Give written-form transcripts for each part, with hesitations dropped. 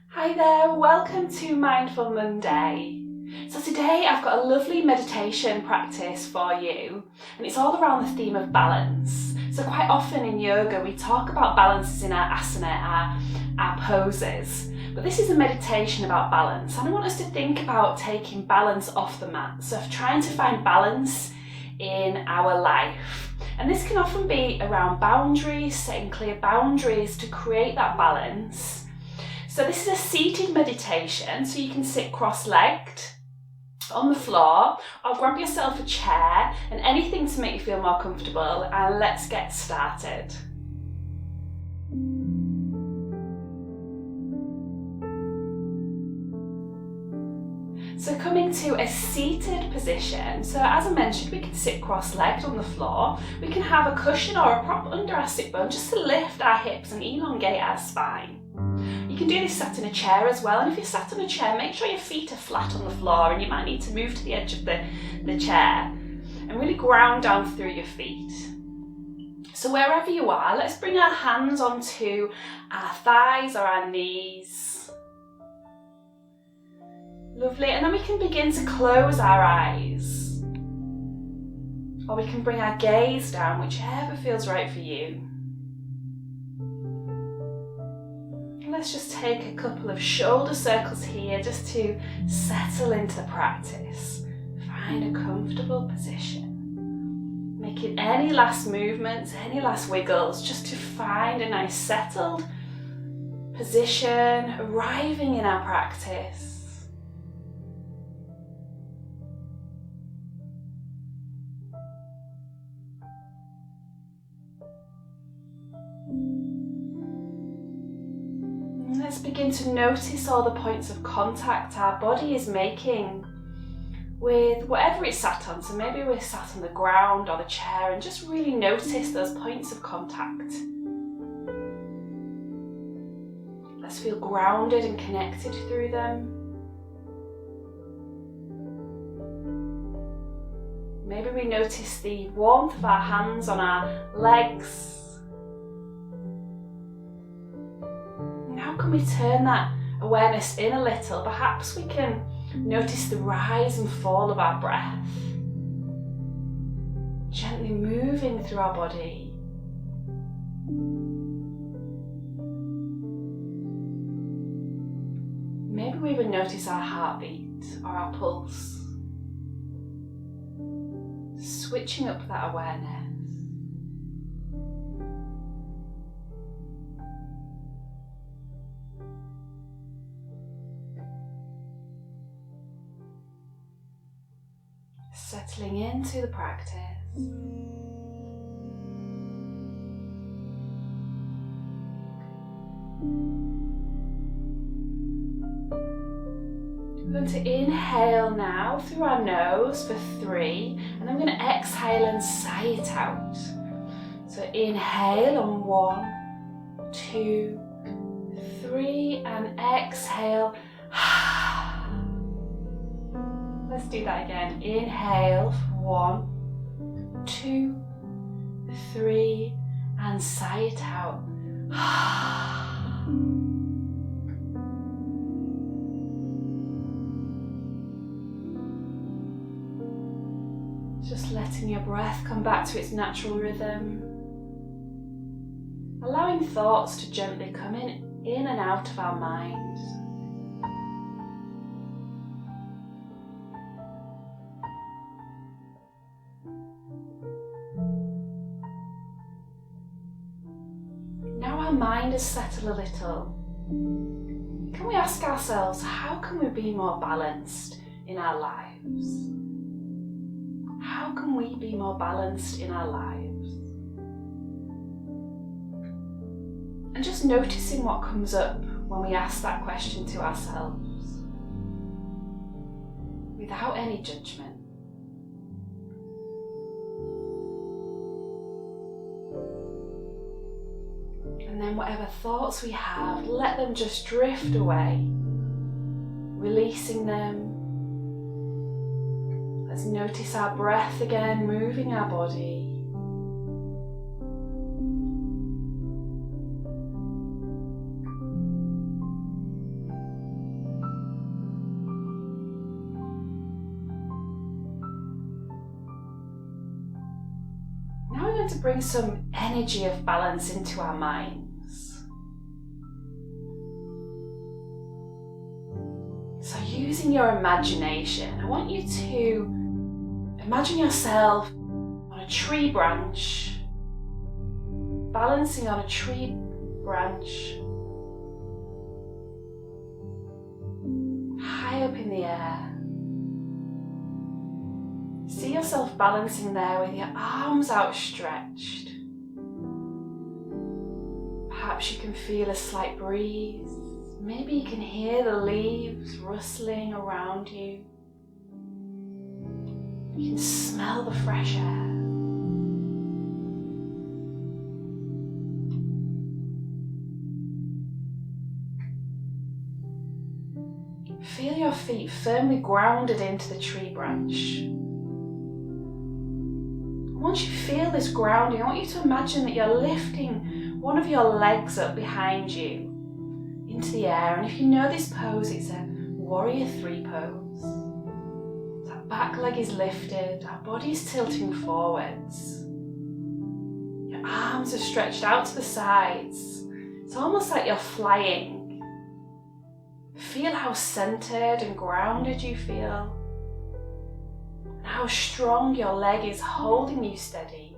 Hi there, welcome to Mindful Monday. So today I've got a lovely meditation practice for you, and it's all around the theme of balance. So quite often in yoga we talk about balances in our asana, our poses, but this is a meditation about balance, and I want us to think about taking balance off the mat, so trying to find balance in our life. And this can often be around boundaries, setting clear boundaries to create that balance. So this is a seated meditation, so you can sit cross-legged on the floor or grab yourself a chair and anything to make you feel more comfortable, and let's get started. So coming to a seated position, so as I mentioned, we can sit cross-legged on the floor. We can have a cushion or a prop under our sit bone just to lift our hips and elongate our spine. You can do this sat in a chair as well, and if you're sat on a chair, make sure your feet are flat on the floor, and you might need to move to the edge of the chair and really ground down through your feet. So wherever you are, let's bring our hands onto our thighs or our knees. Lovely, and then we can begin to close our eyes, or we can bring our gaze down, whichever feels right for you. Let's just take a couple of shoulder circles here just to settle into the practice. Find a comfortable position. Making any last movements, any last wiggles, just to find a nice settled position, arriving in our practice. Let's begin to notice all the points of contact our body is making with whatever it's sat on. So maybe we're sat on the ground or the chair, and just really notice those points of contact. Let's feel grounded and connected through them. Maybe we notice the warmth of our hands on our legs. How can we turn that awareness in a little? Perhaps we can notice the rise and fall of our breath, gently moving through our body. Maybe we even notice our heartbeat or our pulse, switching up that awareness. Settling into the practice. We're going to inhale now through our nose for 3, and then we're going to exhale and sigh it out. So inhale on 1, 2, 3, and exhale. Let's do that again. Inhale for 1, 2, 3, and sigh it out. Just letting your breath come back to its natural rhythm. Allowing thoughts to gently come in and out of our mind. Mind has settled a little. Can we ask ourselves, how can we be more balanced in our lives? How can we be more balanced in our lives? And just noticing what comes up when we ask that question to ourselves, without any judgment. And then whatever thoughts we have, let them just drift away, releasing them. Let's notice our breath again, moving our body. going to bring some energy of balance into our minds. So using your imagination, I want you to imagine yourself on a tree branch, balancing on a tree branch, high up in the air. See yourself balancing there with your arms outstretched. Perhaps you can feel a slight breeze. Maybe you can hear the leaves rustling around you. You can smell the fresh air. Feel your feet firmly grounded into the tree branch. Once you feel this grounding, I want you to imagine that you're lifting one of your legs up behind you into the air. And if you know this pose, it's a warrior 3 pose. So our back leg is lifted, our body is tilting forwards. Your arms are stretched out to the sides. It's almost like you're flying. Feel how centered and grounded you feel. And how strong your leg is holding you steady.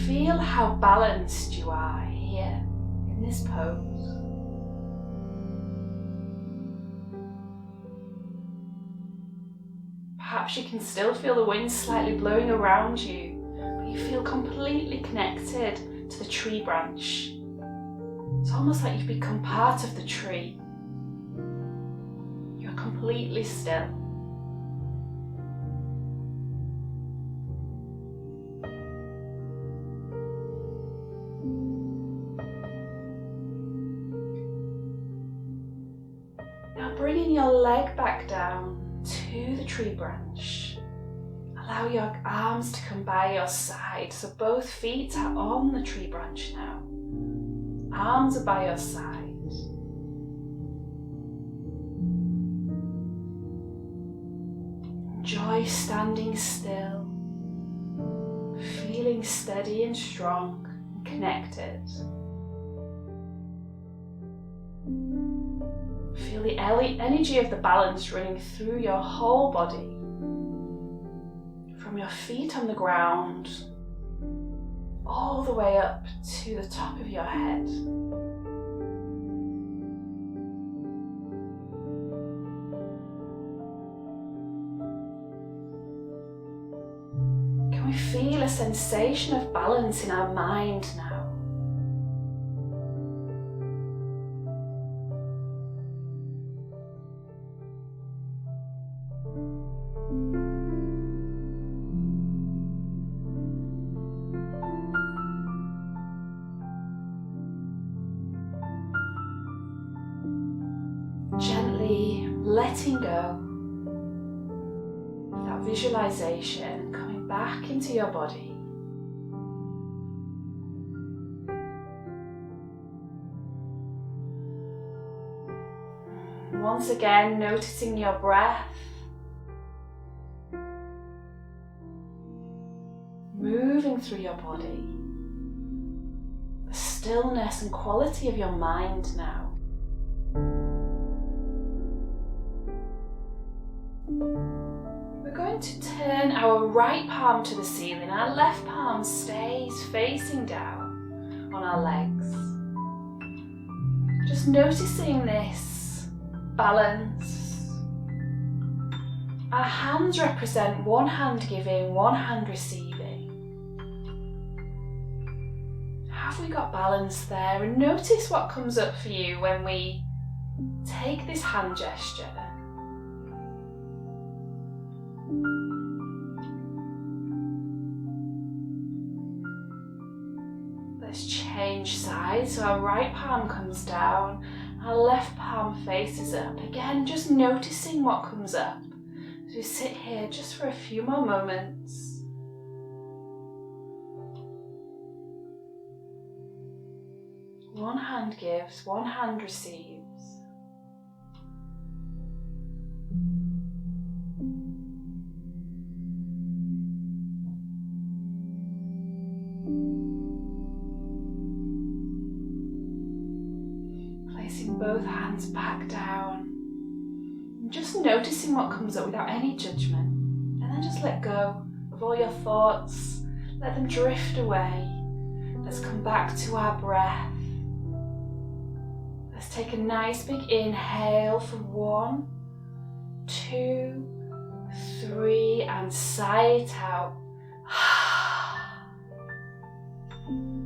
Feel how balanced you are here in this pose. Perhaps you can still feel the wind slightly blowing around you, but you feel completely connected to the tree branch. It's almost like you've become part of the tree. You're completely still. Now bringing your leg back down to the tree branch. Allow your arms to come by your side so both feet are on the tree branch now. Arms are by your side. Enjoy standing still, feeling steady and strong and connected. Feel the energy of the balance running through your whole body, from your feet on the ground all the way up to the top of your head. Can we feel a sensation of balance in our mind now? Gently letting go of that visualization, coming back into your body. Once again, noticing your breath, moving through your body, the stillness and quality of your mind now. We're going to turn our right palm to the ceiling. Our left palm stays facing down on our legs. Just noticing this balance. Our hands represent one hand giving, one hand receiving. Have we got balance there? And notice what comes up for you when we take this hand gesture. Let's change sides. So our right palm comes down, our left palm faces up. Again, just noticing what comes up as we sit here just for a few more moments. One hand gives, one hand receives. both hands back down. And just noticing what comes up without any judgment. And then just let go of all your thoughts. Let them drift away. Let's come back to our breath. Let's take a nice big inhale for 1, 2, 3, and sigh it out.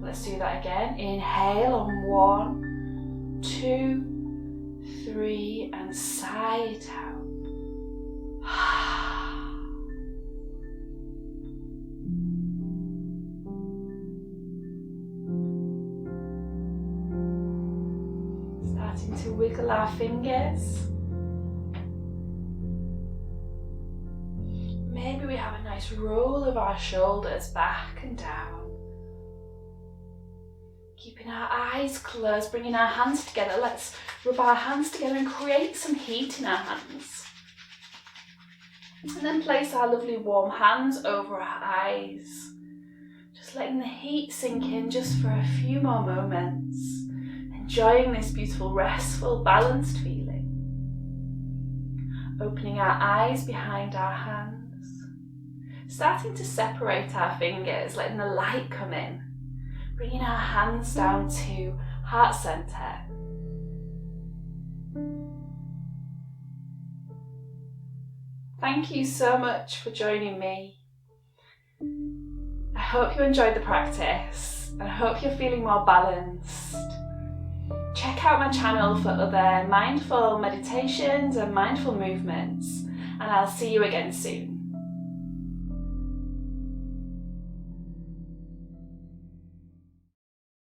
Let's do that again. Inhale on 1, 2, 3, and sigh it out. Starting to wiggle our fingers. Maybe we have a nice roll of our shoulders back and down. Keeping our eyes closed, bringing our hands together. Let's rub our hands together and create some heat in our hands. And then place our lovely warm hands over our eyes. Just letting the heat sink in just for a few more moments. Enjoying this beautiful, restful, balanced feeling. Opening our eyes behind our hands. Starting to separate our fingers, letting the light come in. Bringing our hands down to heart center. Thank you so much for joining me. I hope you enjoyed the practice and I hope you're feeling more balanced. Check out my channel for other mindful meditations and mindful movements, and I'll see you again soon.